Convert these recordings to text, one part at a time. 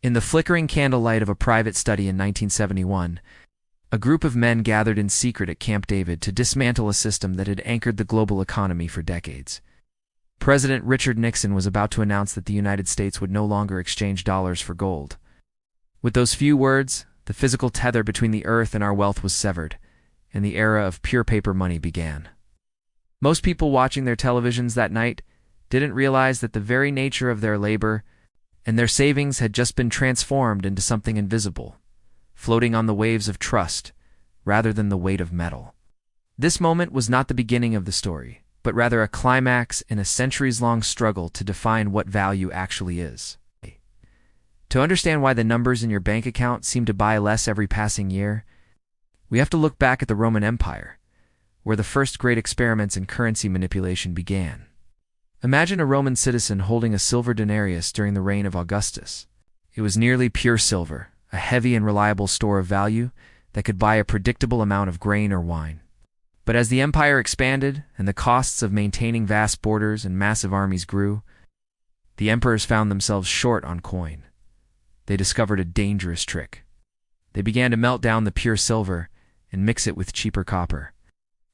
In the flickering candlelight of a private study in 1971, a group of men gathered in secret at Camp David to dismantle a system that had anchored the global economy for decades. President Richard Nixon was about to announce that the United States would no longer exchange dollars for gold. With those few words, the physical tether between the earth and our wealth was severed, and the era of pure paper money began. Most people watching their televisions that night didn't realize that the very nature of their labor and their savings had just been transformed into something invisible, floating on the waves of trust rather than the weight of metal. This moment was not the beginning of the story, but rather a climax in a centuries-long struggle to define what value actually is. To understand why the numbers in your bank account seem to buy less every passing year, we have to look back at the Roman Empire, where the first great experiments in currency manipulation began. Imagine a Roman citizen holding a silver denarius during the reign of Augustus. It was nearly pure silver, a heavy and reliable store of value that could buy a predictable amount of grain or wine. But as the empire expanded and the costs of maintaining vast borders and massive armies grew, the emperors found themselves short on coin. They discovered a dangerous trick. They began to melt down the pure silver and mix it with cheaper copper.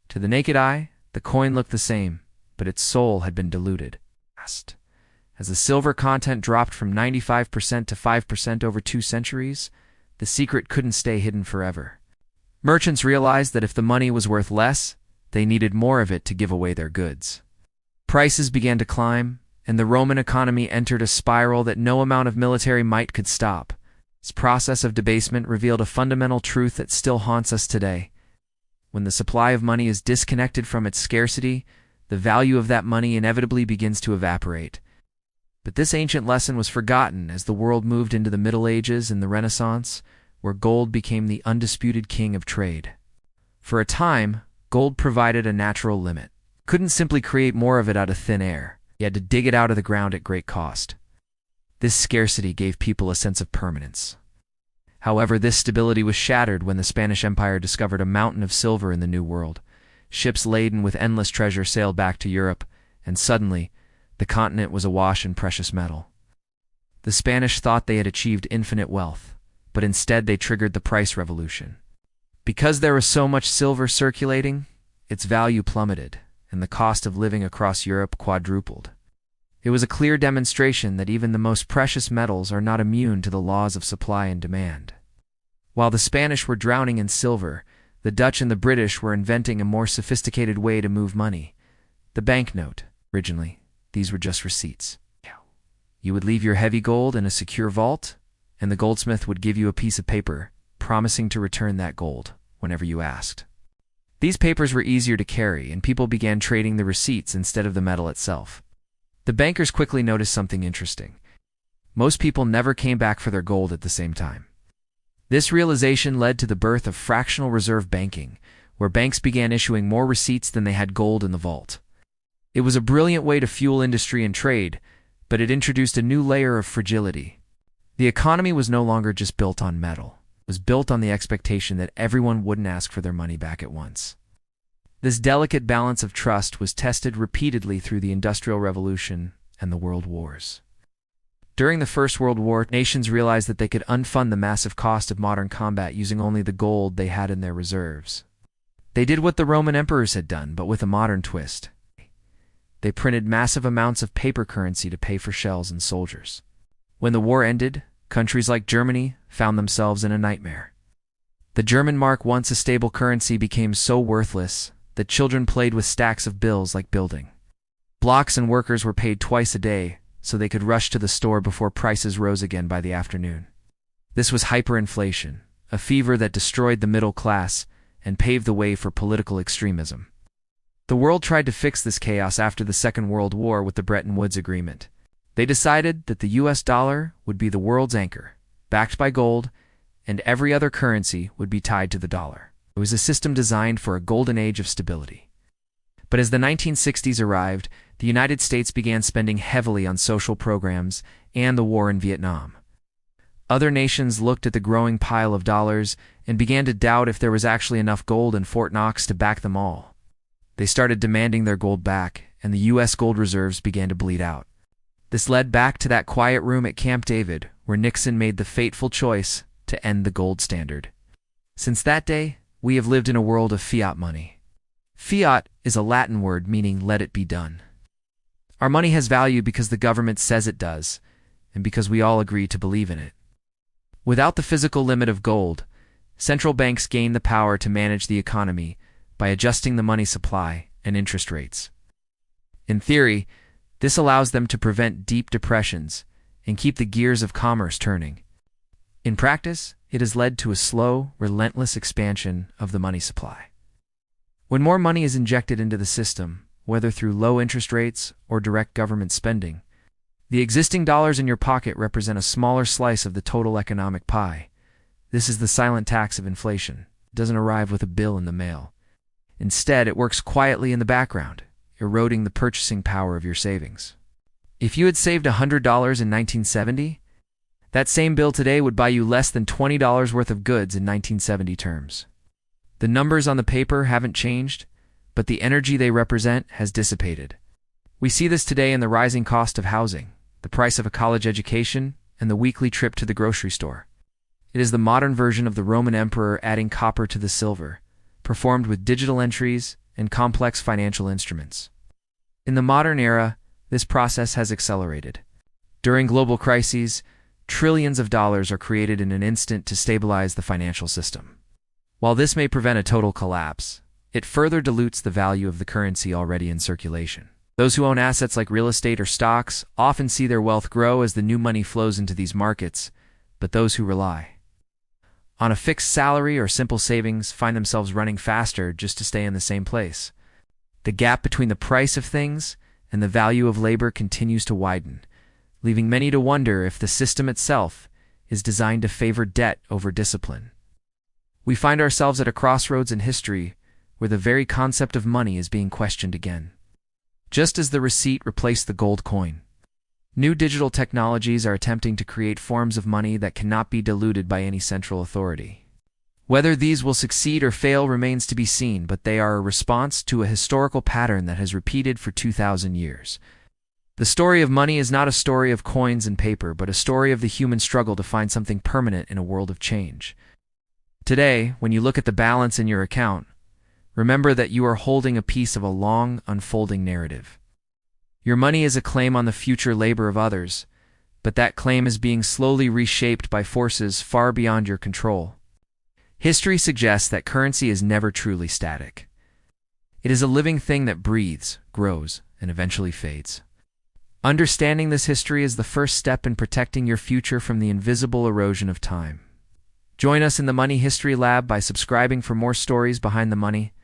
To the naked eye, the coin looked the same, but its soul had been diluted. As the silver content dropped from 95% to 5% over 2 centuries, the secret couldn't stay hidden forever. Merchants realized that if the money was worth less, they needed more of it to give away their goods. Prices began to climb, and the Roman economy entered a spiral that no amount of military might could stop. This process of debasement revealed a fundamental truth that still haunts us today. When the supply of money is disconnected from its scarcity, the value of that money inevitably begins to evaporate. But this ancient lesson was forgotten as the world moved into the Middle Ages and the Renaissance, where gold became the undisputed king of trade. For a time, gold provided a natural limit. Couldn't simply create more of it out of thin air. You had to dig it out of the ground at great cost. This scarcity gave people a sense of permanence. However, this stability was shattered when the Spanish Empire discovered a mountain of silver in the New World. Ships laden with endless treasure sailed back to Europe, and suddenly, the continent was awash in precious metal. The Spanish thought they had achieved infinite wealth, but instead they triggered the price revolution. Because there was so much silver circulating, its value plummeted, and the cost of living across Europe quadrupled. It was a clear demonstration that even the most precious metals are not immune to the laws of supply and demand. While the Spanish were drowning in silver, the Dutch and the British were inventing a more sophisticated way to move money. The banknote. Originally, these were just receipts. You would leave your heavy gold in a secure vault, and the goldsmith would give you a piece of paper, promising to return that gold whenever you asked. These papers were easier to carry, and people began trading the receipts instead of the metal itself. The bankers quickly noticed something interesting. Most people never came back for their gold at the same time. This realization led to the birth of fractional reserve banking, where banks began issuing more receipts than they had gold in the vault. It was a brilliant way to fuel industry and trade, but it introduced a new layer of fragility. The economy was no longer just built on metal. It was built on the expectation that everyone wouldn't ask for their money back at once. This delicate balance of trust was tested repeatedly through the Industrial Revolution and the World Wars. During the First World War, nations realized that they could unfund the massive cost of modern combat using only the gold they had in their reserves. They did what the Roman emperors had done, but with a modern twist. They printed massive amounts of paper currency to pay for shells and soldiers. When the war ended, countries like Germany found themselves in a nightmare. The German mark, once a stable currency, became so worthless that children played with stacks of bills like building blocks, and workers were paid twice a day so they could rush to the store before prices rose again by the afternoon. This was hyperinflation, a fever that destroyed the middle class and paved the way for political extremism. The world tried to fix this chaos after the Second World War with the Bretton Woods Agreement. They decided that the US dollar would be the world's anchor, backed by gold, and every other currency would be tied to the dollar. It was a system designed for a golden age of stability. But as the 1960s arrived, the United States began spending heavily on social programs and the war in Vietnam. Other nations looked at the growing pile of dollars and began to doubt if there was actually enough gold in Fort Knox to back them all. They started demanding their gold back, and the U.S. gold reserves began to bleed out. This led back to that quiet room at Camp David, where Nixon made the fateful choice to end the gold standard. Since that day, we have lived in a world of fiat money. Fiat is a Latin word meaning "let it be done." Our money has value because the government says it does, and because we all agree to believe in it. Without the physical limit of gold, central banks gain the power to manage the economy by adjusting the money supply and interest rates. In theory, this allows them to prevent deep depressions and keep the gears of commerce turning. In practice, it has led to a slow, relentless expansion of the money supply. When more money is injected into the system, whether through low interest rates or direct government spending, the existing dollars in your pocket represent a smaller slice of the total economic pie. This is the silent tax of inflation. It doesn't arrive with a bill in the mail. Instead, it works quietly in the background, eroding the purchasing power of your savings. If you had saved $100 in 1970, that same bill today would buy you less than $20 worth of goods in 1970 terms. The numbers on the paper haven't changed, but the energy they represent has dissipated. We see this today in the rising cost of housing, the price of a college education, and the weekly trip to the grocery store. It is the modern version of the Roman emperor adding copper to the silver, performed with digital entries and complex financial instruments. In the modern era, this process has accelerated. During global crises, trillions of dollars are created in an instant to stabilize the financial system. While this may prevent a total collapse, it further dilutes the value of the currency already in circulation. Those who own assets like real estate or stocks often see their wealth grow as the new money flows into these markets, but those who rely on a fixed salary or simple savings find themselves running faster just to stay in the same place. The gap between the price of things and the value of labor continues to widen, leaving many to wonder if the system itself is designed to favor debt over discipline. We find ourselves at a crossroads in history where the very concept of money is being questioned again. Just as the receipt replaced the gold coin, new digital technologies are attempting to create forms of money that cannot be diluted by any central authority. Whether these will succeed or fail remains to be seen, but they are a response to a historical pattern that has repeated for 2,000 years. The story of money is not a story of coins and paper, but a story of the human struggle to find something permanent in a world of change. Today, when you look at the balance in your account, remember that you are holding a piece of a long, unfolding narrative. Your money is a claim on the future labor of others, but that claim is being slowly reshaped by forces far beyond your control. History suggests that currency is never truly static. It is a living thing that breathes, grows, and eventually fades. Understanding this history is the first step in protecting your future from the invisible erosion of time. Join us in the Money History Lab by subscribing for more stories behind the money.